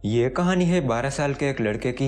ये कहानी है 12 साल के एक लड़के की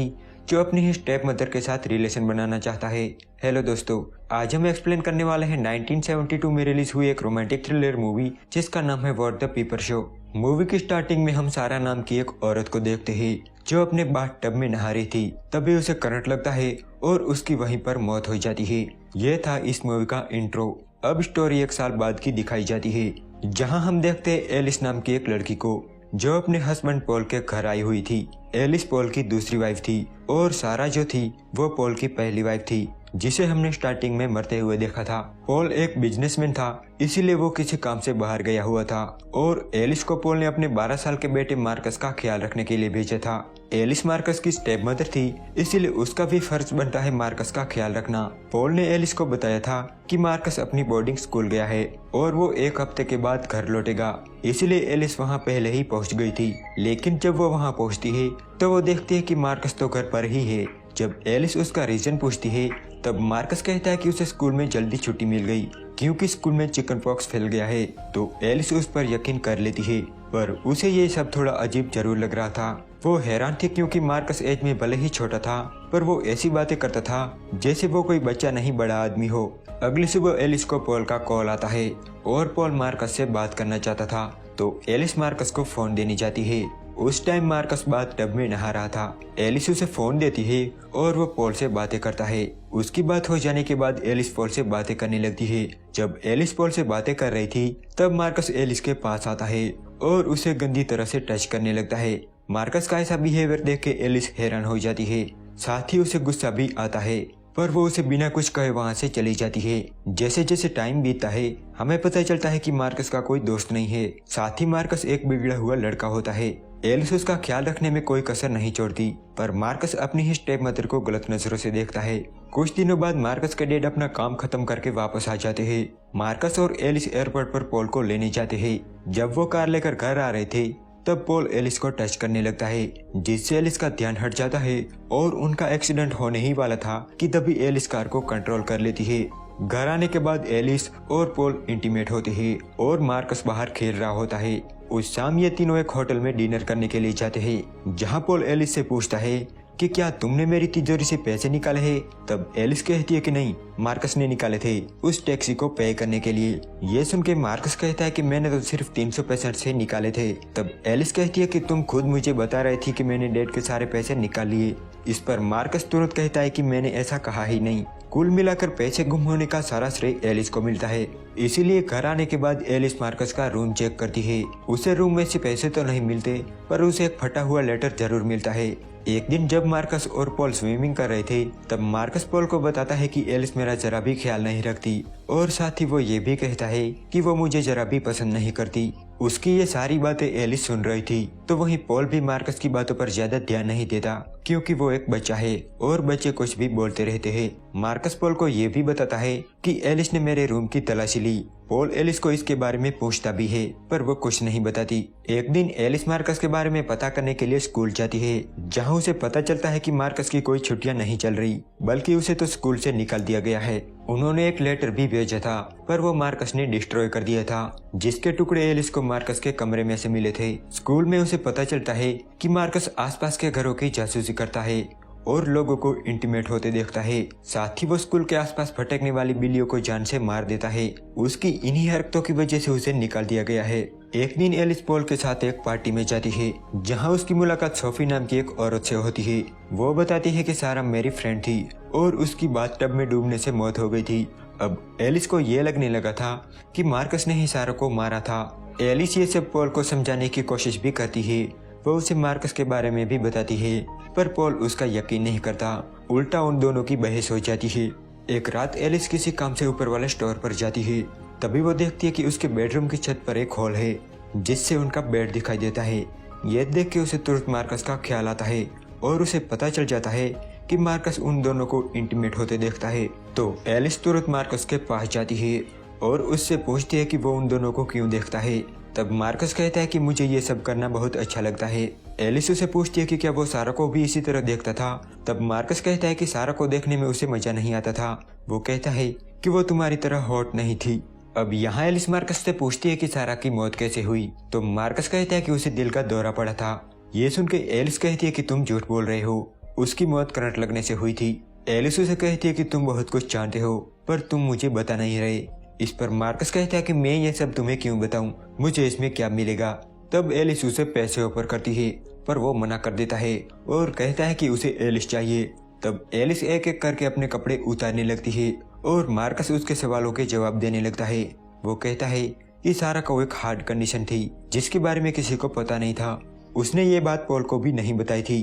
जो अपनी ही स्टेप मदर के साथ रिलेशन बनाना चाहता है। हेलो दोस्तों, आज हम एक्सप्लेन करने वाले हैं 1972 में रिलीज हुई एक रोमांटिक थ्रिलर मूवी जिसका नाम है व्हाट द पीपर शो। मूवी की स्टार्टिंग में हम सारा नाम की एक औरत को देखते हैं जो अपने बाथ टब में नहा रही थी। तभी उसे करंट लगता है और उसकी वहीं पर मौत हो जाती है। ये था इस मूवी का इंट्रो। अब स्टोरी एक साल बाद की दिखाई जाती है जहां हम देखते हैं एलिस नाम की एक लड़की को जो अपने हस्बैंड पॉल के घर आई हुई थी। एलिस पॉल की दूसरी वाइफ थी और सारा जो थी वो पॉल की पहली वाइफ थी जिसे हमने स्टार्टिंग में मरते हुए देखा था। पॉल एक बिजनेसमैन था, इसीलिए वो किसी काम से बाहर गया हुआ था और एलिस को पॉल ने अपने 12 साल के बेटे मार्कस का ख्याल रखने के लिए भेजा था। एलिस मार्कस की स्टेप मदर थी, इसीलिए उसका भी फर्ज बनता है मार्कस का ख्याल रखना। पॉल ने एलिस को बताया था कि मार्कस अपनी बोर्डिंग स्कूल गया है और वो एक हफ्ते के बाद घर लौटेगा, इसलिए एलिस वहाँ पहले ही पहुँच गई थी। लेकिन जब वो वहाँ पहुँचती है तो वो देखती है कि मार्कस तो घर पर ही है। जब एलिस उसका रीजन पूछती है तब मार्कस कहता है कि उसे स्कूल में जल्दी छुट्टी मिल गई क्योंकि स्कूल में चिकन पॉक्स फैल गया है। तो एलिस उस पर यकीन कर लेती है, पर उसे ये सब थोड़ा अजीब जरूर लग रहा था। वो हैरान थी क्योंकि मार्कस एज में भले ही छोटा था पर वो ऐसी बातें करता था जैसे वो कोई बच्चा नहीं बड़ा आदमी हो। अगली सुबह एलिस को पॉल का कॉल आता है और पॉल मार्कस से बात करना चाहता था, तो एलिस मार्कस को फोन देनी चाहती है। उस टाइम मार्कस बाथ टब में नहा रहा था। एलिस उसे फोन देती है और वो पॉल से बातें करता है। उसकी बात हो जाने के बाद एलिस पॉल से बातें करने लगती है। जब एलिस पॉल से बातें कर रही थी तब मार्कस एलिस के पास आता है और उसे गंदी तरह से टच करने लगता है। मार्कस का ऐसा बिहेवियर देख के एलिस हैरान हो जाती है, साथ ही उसे गुस्सा भी आता है, पर वो उसे बिना कुछ कहे वहाँ से चली जाती है। जैसे जैसे टाइम बीतता है हमें पता चलता है कि मार्कस का कोई दोस्त नहीं है, साथ ही मार्कस एक बिगड़ा हुआ लड़का होता है। एलिस उसका ख्याल रखने में कोई कसर नहीं छोड़ती, पर मार्कस अपनी ही स्टेप मदर को गलत नजरों से देखता है। कुछ दिनों बाद मार्कस के डैड अपना काम खत्म करके वापस आ जाते हैं। मार्कस और एलिस एयरपोर्ट पर पॉल को लेने जाते हैं। जब वो कार लेकर घर आ रहे थे तब पॉल एलिस को टच करने लगता है, जिससे एलिस का ध्यान हट जाता है और उनका एक्सीडेंट होने ही वाला था कि तभी एलिस कार को कंट्रोल कर लेती है। घर आने के बाद एलिस और पॉल इंटीमेट होते हैं और मार्कस बाहर खेल रहा होता है। उस शाम ये तीनों एक होटल में डिनर करने के लिए जाते हैं, जहां पॉल एलिस से पूछता है कि क्या तुमने मेरी तिजोरी से पैसे निकाले हैं? तब एलिस कहती है कि नहीं, मार्कस ने निकाले थे उस टैक्सी को पे करने के लिए। ये सुन के मार्कस कहता है कि मैंने तो सिर्फ 365 से निकाले थे। तब एलिस कहती है कि तुम खुद मुझे बता रही थी कि मैंने डैड के सारे पैसे निकाल लिए। इस पर मार्कस तुरंत कहता है कि मैंने ऐसा कहा ही नहीं। कुल मिलाकर पैसे गुम होने का सारा श्रेय एलिस को मिलता है। इसीलिए घर आने के बाद एलिस मार्कस का रूम चेक करती है। उसे रूम में से पैसे तो नहीं मिलते पर उसे एक फटा हुआ लेटर जरूर मिलता है। एक दिन जब मार्कस और पॉल स्विमिंग कर रहे थे तब मार्कस पॉल को बताता है कि एलिस मेरा जरा भी ख्याल नहीं रखती और साथ ही वो ये भी कहता है कि वो मुझे जरा भी पसंद नहीं करती। उसकी ये सारी बातें एलिस सुन रही थी, तो वहीं पॉल भी मार्कस की बातों पर ज्यादा ध्यान नहीं देता क्योंकि वो एक बच्चा है और बच्चे कुछ भी बोलते रहते हैं। मार्कस पॉल को ये भी बताता है कि एलिस ने मेरे रूम की तलाशी ली। पॉल एलिस को इसके बारे में पूछता भी है पर वो कुछ नहीं बताती। एक दिन एलिस मार्कस के बारे में पता करने के लिए स्कूल जाती है, जहां उसे पता चलता है कि मार्कस की कोई छुट्टियां नहीं चल रही बल्कि उसे तो स्कूल से निकाल दिया गया है। उन्होंने एक लेटर भी भेजा था पर वो मार्कस ने डिस्ट्रॉय कर दिया था, जिसके टुकड़े एलिस को मार्कस के कमरे में से मिले थे। स्कूल में उसे पता चलता है कि मार्कस आसपास के घरों की जासूसी करता है और लोगों को इंटीमेट होते देखता है। साथ ही वो स्कूल के आसपास भटकने वाली बिल्लियों को जान से मार देता है। उसकी इन्हीं हरकतों की वजह से उसे निकाल दिया गया है। एक दिन एलिस पॉल के साथ एक पार्टी में जाती है, जहां उसकी मुलाकात सोफी नाम की एक औरत से होती है। वो बताती है कि सारा मेरी फ्रेंड थी और उसकी बाथ टब में डूबने से मौत हो गई थी। अब एलिस को ये लगने लगा था कि मार्कस ने ही सारा को मारा था। एलिस ये सब पॉल को समझाने की कोशिश भी करती है। वो उसे मार्कस के बारे में भी बताती है पर पॉल उसका यकीन नहीं करता। उल्टा उन दोनों की बहस हो जाती है। एक रात एलिस किसी काम से ऊपर वाले स्टोर पर जाती है। तभी वो देखती है कि उसके बेडरूम की छत पर एक हॉल है जिससे उनका बेड दिखाई देता है। ये देख के उसे तुरंत मार्कस का ख्याल आता है और उसे पता चल जाता है कि मार्कस उन दोनों को इंटीमेट होते देखता है। तो एलिस तुरंत मार्कस के पास जाती है और उससे पूछती है कि वो उन दोनों को क्यों देखता है। तब मार्कस कहता है कि मुझे ये सब करना बहुत अच्छा लगता है। एलिस उसे पूछती है कि क्या वो सारा को भी इसी तरह देखता था। तब मार्कस कहता है कि सारा को देखने में उसे मजा नहीं आता था। वो कहता है कि वो तुम्हारी तरह हॉट नहीं थी। अब यहाँ एलिस मार्कस से पूछती है कि सारा की मौत कैसे हुई। तो मार्कस कहता है कि उसे दिल का दौरा पड़ा था। ये सुन के एलिस कहती है कि तुम झूठ बोल रहे हो, उसकी मौत करंट लगने से हुई थी। एलिस उसे कहती है कि तुम बहुत कुछ जानते हो पर तुम मुझे बता नहीं रहे। इस पर मार्कस कहता है कि मैं ये सब तुम्हें क्यों बताऊं, मुझे इसमें क्या मिलेगा। तब एलिस उसे पैसे ऑफर करती है पर वो मना कर देता है और कहता है कि उसे एलिस चाहिए। तब एलिस एक एक करके अपने कपड़े उतारने लगती है और मार्कस उसके सवालों के जवाब देने लगता है। वो कहता है कि सारा को एक हार्ट कंडीशन थी जिसके बारे में किसी को पता नहीं था। उसने ये बात पॉल को भी नहीं बताई थी।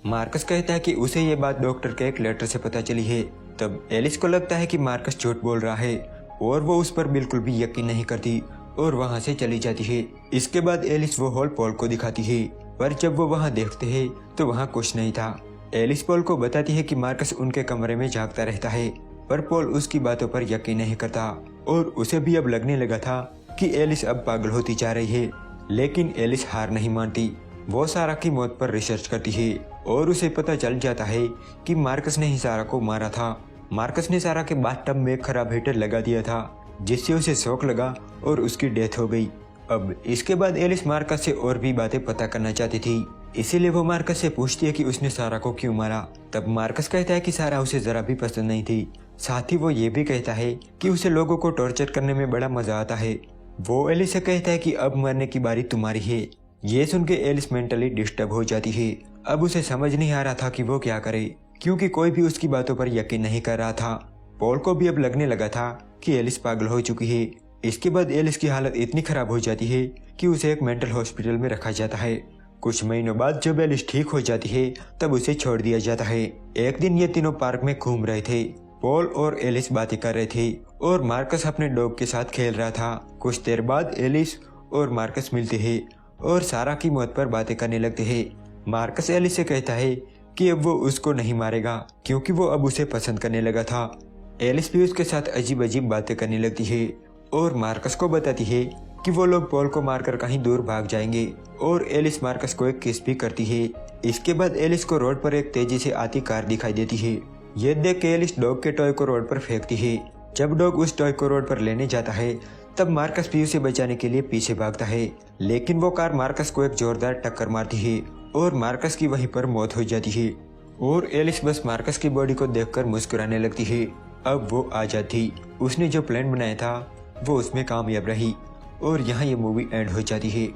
मार्कस कहता है कि उसे ये बात डॉक्टर के एक लेटर से पता चली है। तब एलिस को लगता है कि मार्कस झूठ बोल रहा है और वो उस पर बिल्कुल भी यकीन नहीं करती और वहाँ से चली जाती है। इसके बाद एलिस वो हॉल पॉल को दिखाती है पर जब वो वहाँ देखते हैं तो वहाँ कुछ नहीं था। एलिस पॉल को बताती है कि मार्कस उनके कमरे में जागता रहता है पर पॉल उसकी बातों पर यकीन नहीं करता और उसे भी अब लगने लगा था कि एलिस अब पागल होती जा रही है। लेकिन एलिस हार नहीं मानती। वो सारा की मौत पर रिसर्च करती है और उसे पता चल जाता है कि मार्कस ने ही सारा को मारा था। मार्कस ने सारा के बाथटब में खराब हीटर लगा दिया था जिससे उसे शॉक लगा और उसकी डेथ हो गई। अब इसके बाद एलिस मार्कस से और भी बातें पता करना चाहती थी, इसीलिए वो मार्कस से पूछती है कि उसने सारा को क्यों मारा। तब मार्कस कहता है कि सारा उसे जरा भी पसंद नहीं थी। साथ ही वो ये भी कहता है कि उसे लोगों को टॉर्चर करने में बड़ा मजा आता है। वो एलिस से कहता है कि अब मरने की बारी तुम्हारी है। ये सुन के एलिस मेंटली डिस्टर्ब हो जाती है। अब उसे समझ नहीं आ रहा था कि वो क्या करे क्योंकि कोई भी उसकी बातों पर यकीन नहीं कर रहा था। पॉल को भी अब लगने लगा था कि एलिस पागल हो चुकी है। इसके बाद एलिस की हालत इतनी खराब हो जाती है कि उसे एक मेंटल हॉस्पिटल में रखा जाता है। कुछ महीनों बाद जब एलिस ठीक हो जाती है तब उसे छोड़ दिया जाता है। एक दिन ये तीनों पार्क में घूम रहे थे। पॉल और एलिस बातें कर रहे थे और मार्कस अपने डॉग के साथ खेल रहा था। कुछ देर बाद एलिस और मार्कस मिलते हैं और सारा की मौत पर बातें करने लगते हैं। मार्कस एलिस से कहता है कि अब वो उसको नहीं मारेगा क्योंकि वो अब उसे पसंद करने लगा था। एलिस भी उसके साथ अजीब अजीब बातें करने लगती है और मार्कस को बताती है कि वो लोग पॉल को मारकर कहीं दूर भाग जाएंगे और एलिस मार्कस को एक किस भी करती है। इसके बाद एलिस को रोड पर एक तेजी से आती कार दिखाई देती है। ये देख के एलिस डॉग के टॉय को रोड पर फेंकती है। जब डॉग उस टॉय को रोड पर लेने जाता है तब मार्कस भी उसे बचाने के लिए पीछे भागता है, लेकिन वो कार मार्कस को एक जोरदार टक्कर मारती है और मार्कस की वहीं पर मौत हो जाती है और एलिस बस मार्कस की बॉडी को देखकर मुस्कुराने लगती है। अब वो आजाद थी। उसने जो प्लान बनाया था वो उसमें कामयाब रही और यहाँ ये मूवी एंड हो जाती है।